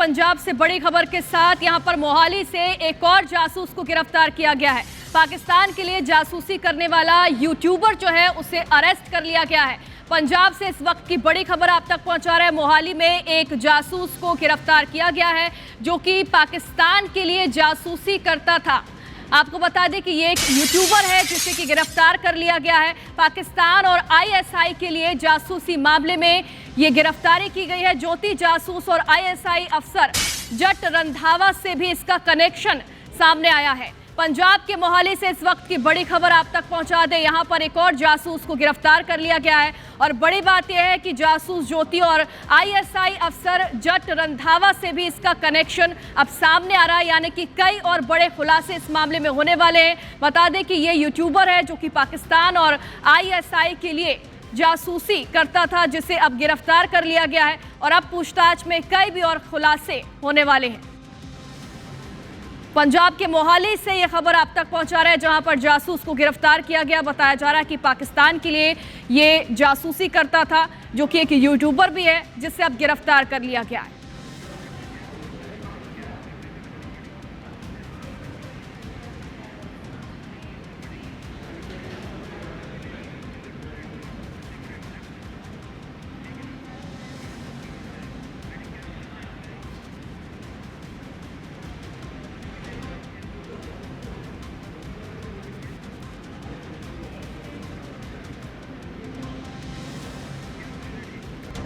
पंजाब से बड़ी खबर के साथ यहां पर मोहाली से एक और जासूस को गिरफ्तार किया गया है। पाकिस्तान के लिए जासूसी करने वाला यूट्यूबर जो है उसे अरेस्ट कर लिया गया है। पंजाब से इस वक्त की बड़ी खबर आप तक पहुंचा रहे हैं। मोहाली में एक जासूस को गिरफ्तार किया गया है जो कि पाकिस्तान के लिए जासूसी करता था। आपको बता दें कि ये एक यूट्यूबर है जिसे कि गिरफ्तार कर लिया गया है। पाकिस्तान और आईएसआई के लिए जासूसी मामले में ये गिरफ्तारी की गई है। ज्योति जासूस और आईएसआई अफसर जट रंधावा से भी इसका कनेक्शन सामने आया है। पंजाब के मोहाली से इस वक्त की बड़ी खबर आप तक पहुंचा दें। यहां पर एक और जासूस को गिरफ्तार कर लिया गया है और बड़ी बात यह है कि जासूस ज्योति और आईएसआई अफसर जट रंधावा से भी इसका कनेक्शन अब सामने आ रहा है, यानी कि कई और बड़े खुलासे इस मामले में होने वाले हैं। बता दें कि ये यूट्यूबर है जो कि पाकिस्तान और आईएसआई के लिए जासूसी करता था, जिसे अब गिरफ्तार कर लिया गया है और अब पूछताछ में कई भी और खुलासे होने वाले हैं। पंजाब के मोहाली से यह खबर आप तक पहुंचा रहे हैं जहां पर जासूस को गिरफ्तार किया गया। बताया जा रहा है कि पाकिस्तान के लिए ये जासूसी करता था, जो कि एक यूट्यूबर भी है जिसे अब गिरफ्तार कर लिया गया है।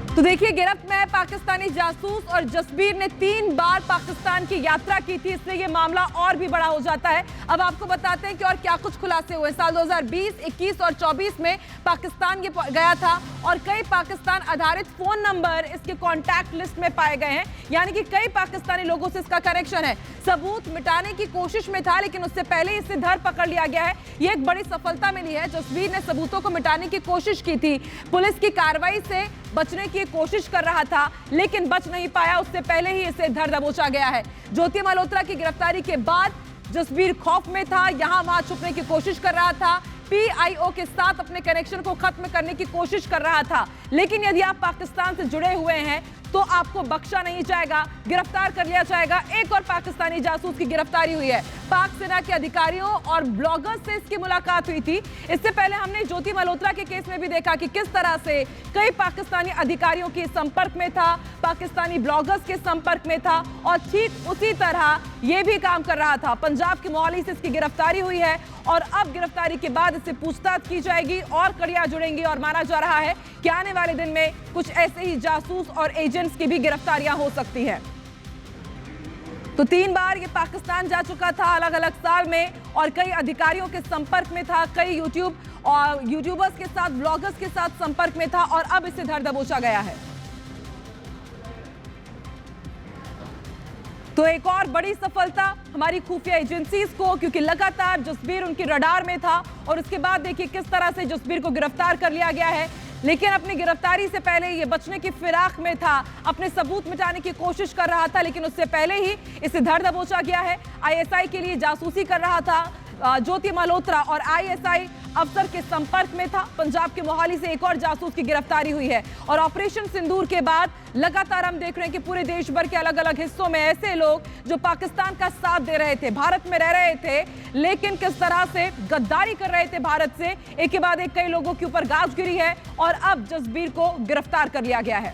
तो देखिए, गिरफ्त में है पाकिस्तानी जासूस और जसबीर ने 3 बार पाकिस्तान की यात्रा की थी, इसलिए ये मामला और भी बड़ा हो जाता है। अब आपको बताते हैं कि और क्या कुछ खुलासे हुए। साल 2020, 21 और 24 में पाकिस्तान ये गया था और कई पाकिस्तान आधारित फोन नंबर इसके कॉन्टैक्ट लिस्ट में पाए गए हैं, यानी कि कई पाकिस्तानी लोगों से इसका कनेक्शन है। सबूत मिटाने की कोशिश में था, लेकिन उससे पहले इसे धर पकड़ लिया गया है। ये एक बड़ी सफलता मिली है। जसबीर ने सबूतों को मिटाने की कोशिश की थी, पुलिस की कार्रवाई से बचने की कोशिश कर रहा था, लेकिन बच नहीं पाया। उससे पहले ही इसे धर दबोचा गया है। ज्योति मल्होत्रा की गिरफ्तारी के बाद जसबीर खौफ में था, यहां वहां छुपने की कोशिश कर रहा था, पीआईओ के साथ अपने कनेक्शन को खत्म करने की कोशिश कर रहा था। लेकिन यदि आप पाकिस्तान से जुड़े हुए हैं तो आपको बख्शा नहीं जाएगा, गिरफ्तार कर लिया जाएगा। एक और पाकिस्तानी जासूस की गिरफ्तारी हुई है। पाक सेना के अधिकारियों और ब्लॉगर्स से इसकी मुलाकात हुई थी। इससे पहले हमने ज्योति मल्होत्रा के केस में भी देखा कि किस तरह से कई पाकिस्तानी अधिकारियों के संपर्क में था, पाकिस्तानी ब्लॉगर्स के संपर्क में था और ठीक उसी तरह यह भी काम कर रहा था। पंजाब के मोहाली से इसकी गिरफ्तारी हुई है और अब गिरफ्तारी के बाद इससे पूछताछ की जाएगी और कड़ियां जुड़ेंगी और माना जा रहा है कि आने वाले दिन में कुछ ऐसे ही जासूस और एजेंट्स की भी गिरफ्तारियां हो सकती है। तो 3 बार ये पाकिस्तान जा चुका था अलग अलग साल में और कई अधिकारियों के संपर्क में था, कई यूट्यूबर्स के साथ, ब्लॉगर्स के साथ संपर्क में था और अब इसे धर दबोचा गया है। तो एक और बड़ी सफलता हमारी खुफिया एजेंसीज को, क्योंकि लगातार जसबीर उनकी रडार में था और उसके बाद देखिए किस तरह से जसबीर को गिरफ्तार कर लिया गया है। लेकिन अपनी गिरफ्तारी से पहले ये बचने की फिराक में था, अपने सबूत मिटाने की कोशिश कर रहा था, लेकिन उससे पहले ही इसे धर दबोचा गया है। आईएसआई के लिए जासूसी कर रहा था, ज्योति मल्होत्रा और आईएसआई अफसर के संपर्क में था। पंजाब के मोहाली से एक और जासूस की गिरफ्तारी हुई है और ऑपरेशन सिंदूर के बाद लगातार हम देख रहे हैं कि पूरे देश भर के अलग अलग हिस्सों में ऐसे लोग जो पाकिस्तान का साथ दे रहे थे, भारत में रह रहे थे, लेकिन किस तरह से गद्दारी कर रहे थे भारत से, एक के बाद एक कई लोगों के ऊपर गाज गिरी है और अब जसबीर को गिरफ्तार कर लिया गया है।